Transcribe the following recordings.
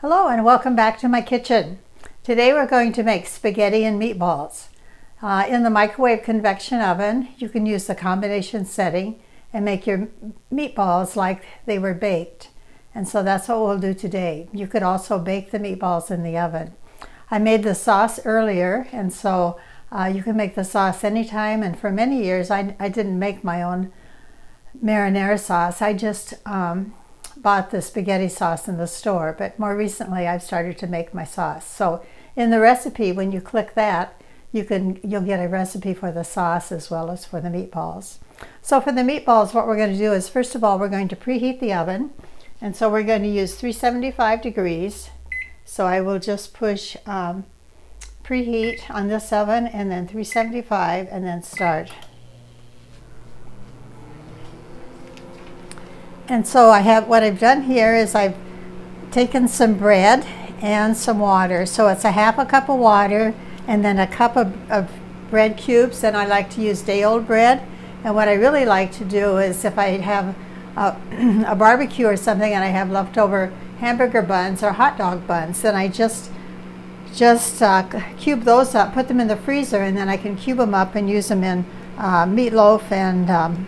Hello and welcome back to my kitchen. Today we're going to make spaghetti and meatballs. In the microwave convection oven, you can use the combination setting and make your meatballs like they were baked. And so that's what we'll do today. You could also bake the meatballs in the oven. I made the sauce earlier, and so you can make the sauce anytime. And for many years, I didn't make my own marinara sauce. I just bought the spaghetti sauce in the store, but more recently I've started to make my sauce. So in the recipe, when you click that, you'll get a recipe for the sauce as well as for the meatballs. So for the meatballs, what we're going to do is, first of all, we're going to preheat the oven, and so we're going to use 375 degrees. So I will just push preheat on this oven and then 375 and then start. And so what I've done here is I've taken some bread and some water. So it's a half a cup of water and then a cup of bread cubes, and I like to use day-old bread. And what I really like to do is, if I have a barbecue or something and I have leftover hamburger buns or hot dog buns, then I just cube those up, put them in the freezer, and then I can cube them up and use them in meatloaf and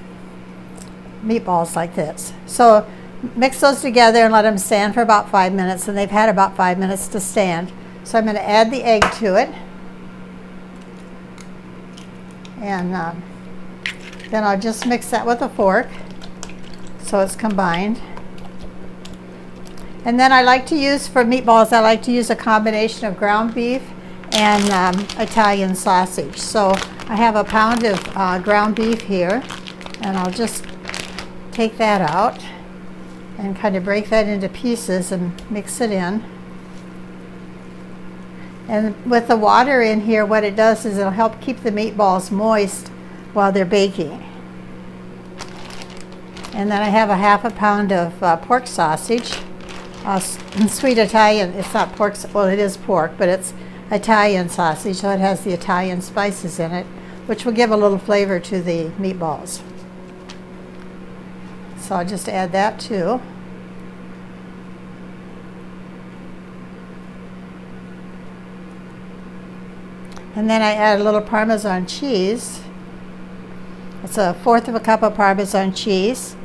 meatballs like this. So mix those together and let them stand for about 5 minutes, and they've had about 5 minutes to stand. So I'm going to add the egg to it, and then I'll just mix that with a fork so it's combined. And then I like to use, for meatballs, I like to use a combination of ground beef and Italian sausage. So I have a pound of ground beef here, and I'll just take that out and kind of break that into pieces and mix it in. And with the water in here, what it does is it'll help keep the meatballs moist while they're baking. And then I have a half a pound of pork sausage, sweet Italian. It's not pork, well, it is pork, but it's Italian sausage, so it has the Italian spices in it, which will give a little flavor to the meatballs. So I'll just add that too. And then I add a little Parmesan cheese. It's a fourth of a cup of Parmesan cheese.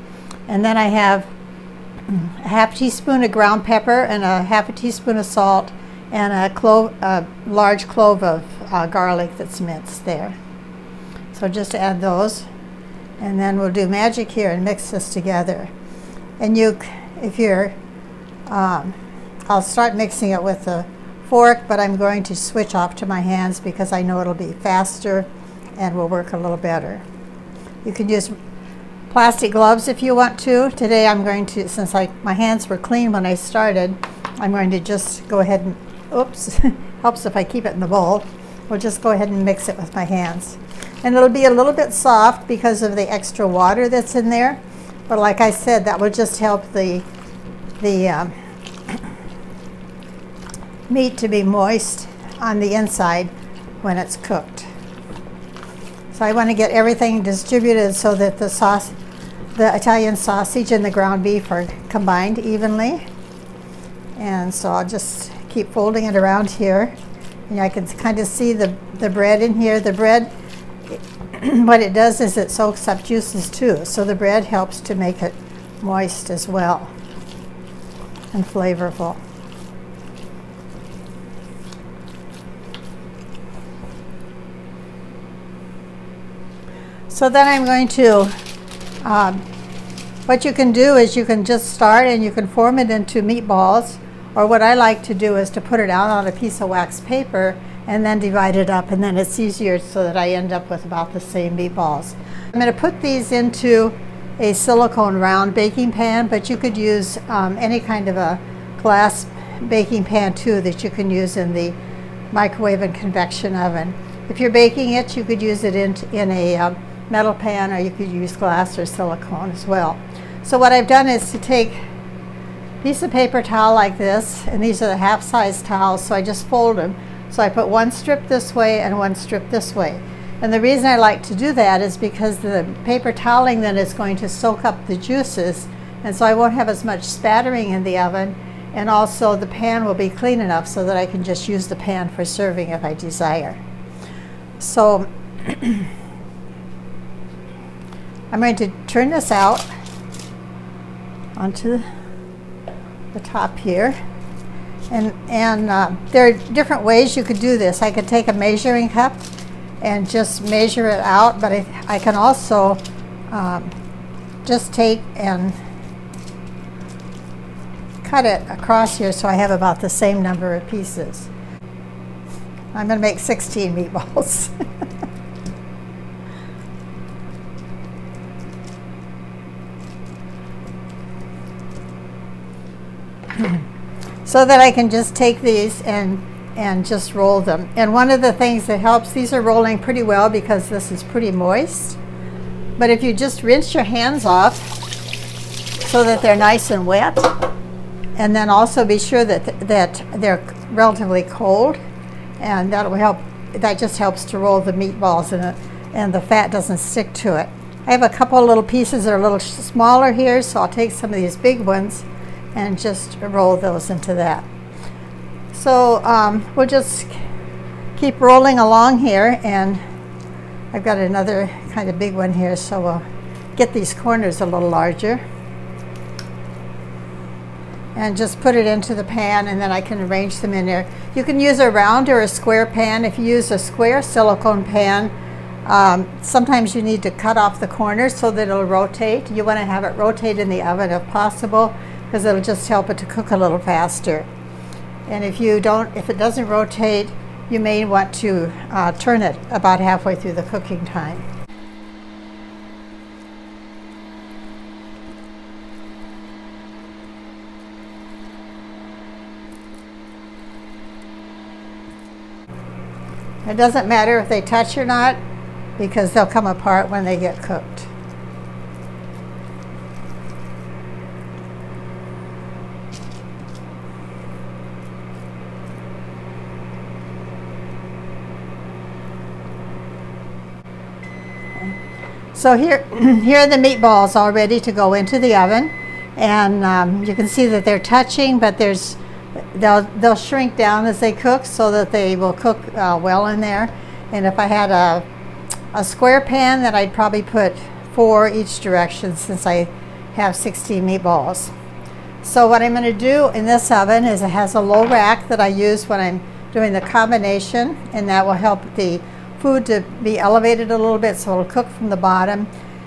And then I have a half teaspoon of ground pepper and a half a teaspoon of salt and a large clove of garlic that's minced there. So just add those. And then we'll do magic here and mix this together. And I'll start mixing it with a fork, but I'm going to switch off to my hands because I know it'll be faster and will work a little better. You can use plastic gloves if you want to. Today I'm going to, since my hands were clean when I started, I'm going to just go ahead and, oops, helps if I keep it in the bowl. We'll just go ahead and mix it with my hands. And it'll be a little bit soft because of the extra water that's in there. But like I said, that will just help the meat to be moist on the inside when it's cooked. So I want to get everything distributed so that the Italian sausage and the ground beef are combined evenly. And so I'll just keep folding it around here. And I can kind of see the bread in here. The bread, what it does is it soaks up juices too. So the bread helps to make it moist as well and flavorful. So then I'm going to, what you can do is you can just start and you can form it into meatballs, or what I like to do is to put it out on a piece of wax paper and then divide it up, and then it's easier so that I end up with about the same meatballs. I'm going to put these into a silicone round baking pan, but you could use any kind of a glass baking pan too that you can use in the microwave and convection oven. If you're baking it, you could use it in a metal pan, or you could use glass or silicone as well. So what I've done is to take a piece of paper towel like this, and these are the half-size towels, so I just fold them. So I put one strip this way and one strip this way. And the reason I like to do that is because the paper toweling then is going to soak up the juices, and so I won't have as much spattering in the oven, and also the pan will be clean enough so that I can just use the pan for serving if I desire. So I'm going to turn this out onto the top here. And there are different ways you could do this. I could take a measuring cup and just measure it out, but I can also just take and cut it across here so I have about the same number of pieces. I'm going to make 16 meatballs. So that I can just take these and just roll them. And one of the things that helps, these are rolling pretty well because this is pretty moist. But if you just rinse your hands off so that they're nice and wet, and then also be sure that they're relatively cold, and that will help. That just helps to roll the meatballs and the fat doesn't stick to it. I have a couple of little pieces that are a little smaller here, so I'll take some of these big ones and just roll those into that. So we'll just keep rolling along here, and I've got another kind of big one here, so we'll get these corners a little larger and just put it into the pan, and then I can arrange them in there. You can use a round or a square pan. If you use a square silicone pan, sometimes you need to cut off the corners so that it'll rotate. You want to have it rotate in the oven if possible, because it'll just help it to cook a little faster. And if it doesn't rotate, you may want to turn it about halfway through the cooking time. It doesn't matter if they touch or not, because they'll come apart when they get cooked. So here are the meatballs all ready to go into the oven, and you can see that they're touching, but they'll shrink down as they cook so that they will cook well in there. And if I had a square pan, then I'd probably put 4 each direction, since I have 16 meatballs. So what I'm going to do in this oven is it has a low rack that I use when I'm doing the combination, and that will help the food to be elevated a little bit so it'll cook from the bottom.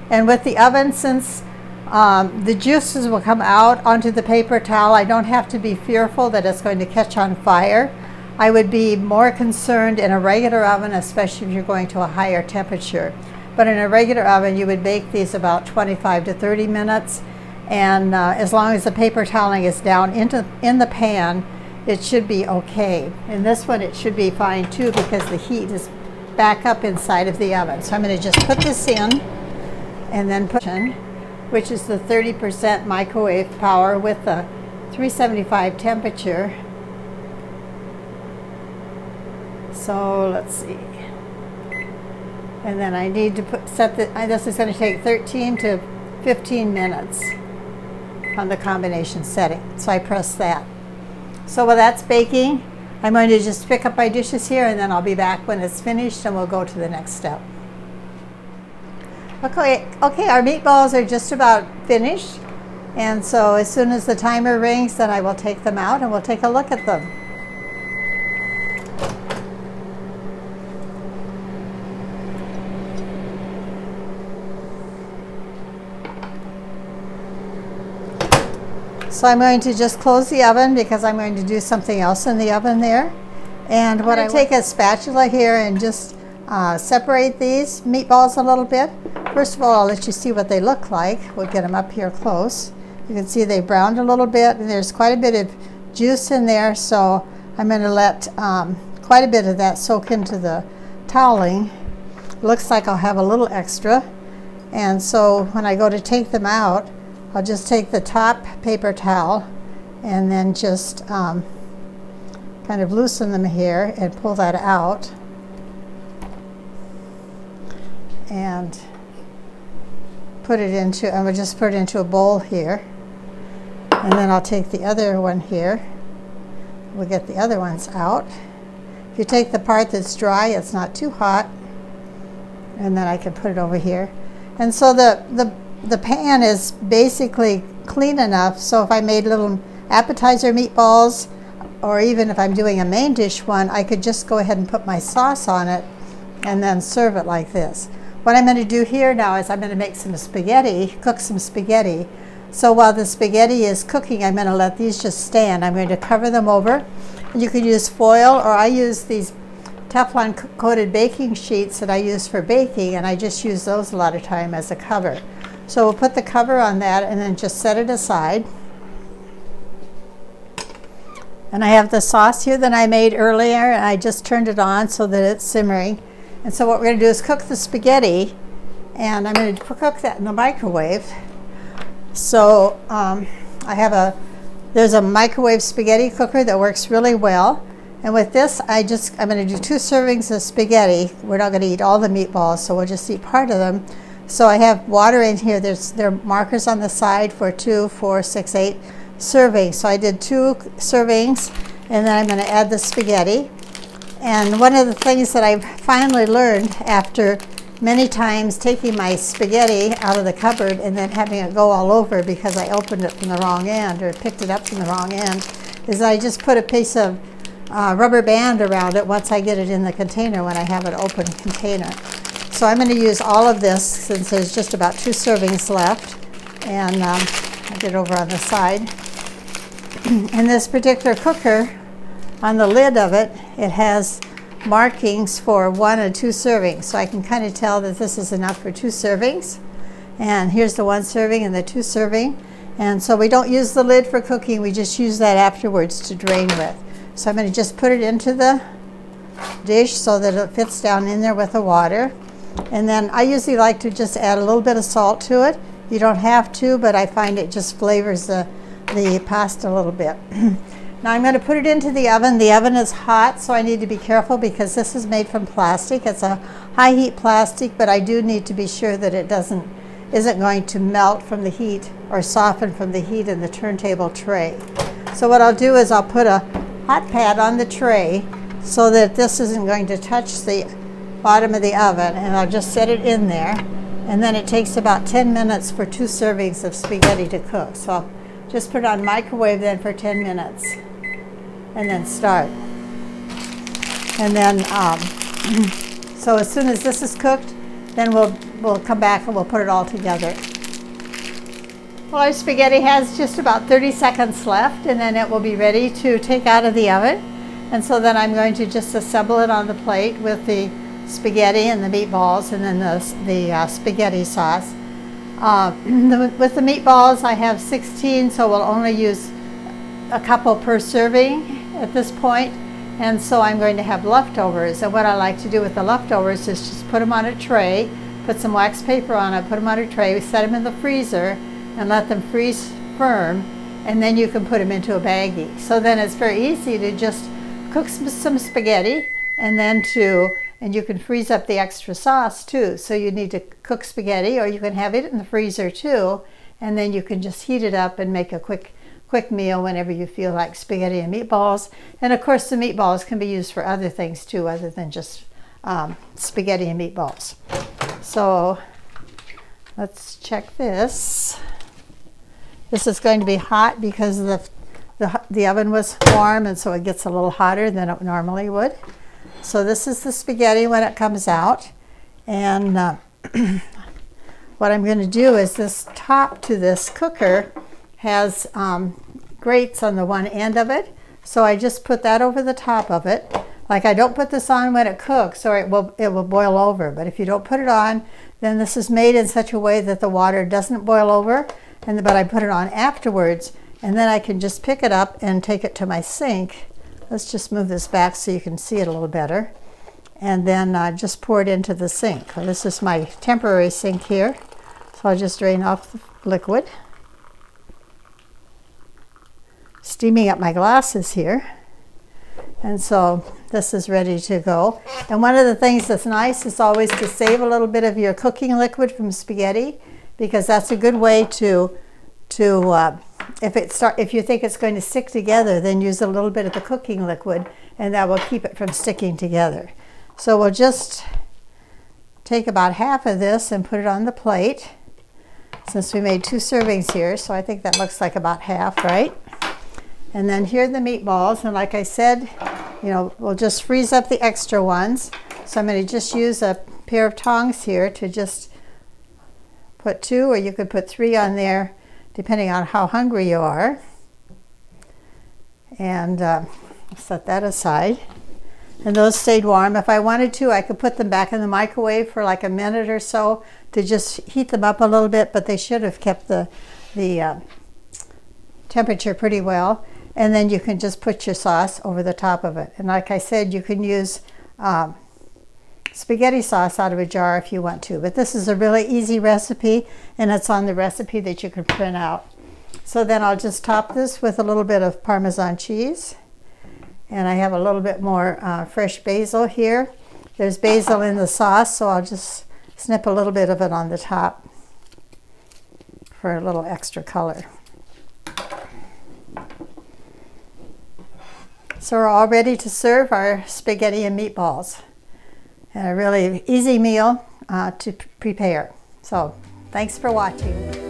And with the oven, since the juices will come out onto the paper towel, I don't have to be fearful that it's going to catch on fire. I would be more concerned in a regular oven, especially if you're going to a higher temperature. But in a regular oven, you would bake these about 25 to 30 minutes, and as long as the paper toweling is down in the pan, it should be okay. In this one, it should be fine too, because the heat is back up inside of the oven. So I'm going to just put this in, and then put in, which is the 30% microwave power with the 375 temperature. So let's see. And then I need to this is going to take 13 to 15 minutes on the combination setting. So I press that. So while that's baking, I'm going to just pick up my dishes here, and then I'll be back when it's finished, and we'll go to the next step. Okay, our meatballs are just about finished, and so as soon as the timer rings, then I will take them out and we'll take a look at them. So I'm going to just close the oven because I'm going to do something else in the oven there. And what I take a spatula here and just separate these meatballs a little bit. First of all, I'll let you see what they look like. We'll get them up here close. You can see they browned a little bit, and there's quite a bit of juice in there, so I'm going to let quite a bit of that soak into the toweling. Looks like I'll have a little extra, and so when I go to take them out, I'll just take the top paper towel and then just kind of loosen them here and pull that out, and put it into, I'm going to just put it into a bowl here. And then I'll take the other one here. We'll get the other ones out. If you take the part that's dry, it's not too hot. And then I can put it over here. And so the pan is basically clean enough, so if I made little appetizer meatballs, or even if I'm doing a main dish one, I could just go ahead and put my sauce on it and then serve it like this. What I'm going to do here now is I'm going to make some spaghetti, cook some spaghetti. So while the spaghetti is cooking, I'm going to let these just stand. I'm going to cover them over. You could use foil, or I use these Teflon coated baking sheets that I use for baking, and I just use those a lot of time as a cover. So we'll put the cover on that and then just set it aside. And I have the sauce here that I made earlier, and I just turned it on so that it's simmering. And so what we're going to do is cook the spaghetti, and I'm going to cook that in the microwave. So there's a microwave spaghetti cooker that works really well. And with this, I'm going to do 2 servings of spaghetti. We're not going to eat all the meatballs, so we'll just eat part of them. So I have water in here. There are markers on the side for 2, 4, 6, 8 servings. So I did 2 servings, and then I'm going to add the spaghetti. And one of the things that I've finally learned after many times taking my spaghetti out of the cupboard and then having it go all over because I opened it from the wrong end or picked it up from the wrong end, is I just put a piece of rubber band around it once I get it in the container when I have an open container. So I'm going to use all of this since there's just about 2 servings left, and I'll get over on the side. And this particular cooker, on the lid of it, it has markings for 1 and 2 servings, so I can kind of tell that this is enough for 2 servings. And here's the 1 serving and the 2 serving. And so we don't use the lid for cooking, we just use that afterwards to drain with. So I'm going to just put it into the dish so that it fits down in there with the water. And then I usually like to just add a little bit of salt to it. You don't have to, but I find it just flavors the pasta a little bit. Now I'm going to put it into the oven. The oven is hot, so I need to be careful because this is made from plastic. It's a high heat plastic, but I do need to be sure that it isn't going to melt from the heat or soften from the heat in the turntable tray. So what I'll do is I'll put a hot pad on the tray so that this isn't going to touch the bottom of the oven, and I'll just set it in there. And then it takes about 10 minutes for 2 servings of spaghetti to cook. So I'll just put it on microwave then for 10 minutes and then start. And then, so as soon as this is cooked, then we'll come back and we'll put it all together. Well, our spaghetti has just about 30 seconds left, and then it will be ready to take out of the oven. And so then I'm going to just assemble it on the plate with the spaghetti and the meatballs, and then the spaghetti sauce. With the meatballs, I have 16, so we'll only use a couple per serving at this point. And so I'm going to have leftovers. And what I like to do with the leftovers is just put them on a tray, put some wax paper on it, put them on a tray, set them in the freezer, and let them freeze firm, and then you can put them into a baggie. So then it's very easy to just cook some spaghetti, and you can freeze up the extra sauce too. So you need to cook spaghetti, or you can have it in the freezer too, and then you can just heat it up and make a quick meal whenever you feel like spaghetti and meatballs. And of course the meatballs can be used for other things too, other than just spaghetti and meatballs. So let's check this. This is going to be hot because the oven was warm, and so it gets a little hotter than it normally would. So this is the spaghetti when it comes out. And what I'm going to do is this top to this cooker has grates on the one end of it. So I just put that over the top of it. Like, I don't put this on when it cooks, or it will boil over. But if you don't put it on, then this is made in such a way that the water doesn't boil over. But I put it on afterwards, and then I can just pick it up and take it to my sink. Let's just move this back so you can see it a little better. And then just pour it into the sink. This is my temporary sink here. So I'll just drain off the liquid. Steaming up my glasses here. And so this is ready to go. And one of the things that's nice is always to save a little bit of your cooking liquid from spaghetti, because that's a good way to if you think it's going to stick together, then use a little bit of the cooking liquid, and that will keep it from sticking together. So we'll just take about half of this and put it on the plate, since we made 2 servings here, so I think that looks like about half, right? And then here are the meatballs, and like I said, you know, we'll just freeze up the extra ones. So I'm going to just use a pair of tongs here to just put 2, or you could put 3 on there, depending on how hungry you are. And set that aside. And those stayed warm. If I wanted to, I could put them back in the microwave for like a minute or so to just heat them up a little bit, but they should have kept the temperature pretty well. And then you can just put your sauce over the top of it. And like I said, you can use spaghetti sauce out of a jar if you want to. But this is a really easy recipe, and it's on the recipe that you can print out. So then I'll just top this with a little bit of Parmesan cheese. And I have a little bit more fresh basil here. There's basil in the sauce, so I'll just snip a little bit of it on the top for a little extra color. So we're all ready to serve our spaghetti and meatballs. And a really easy meal to prepare. So thanks for watching.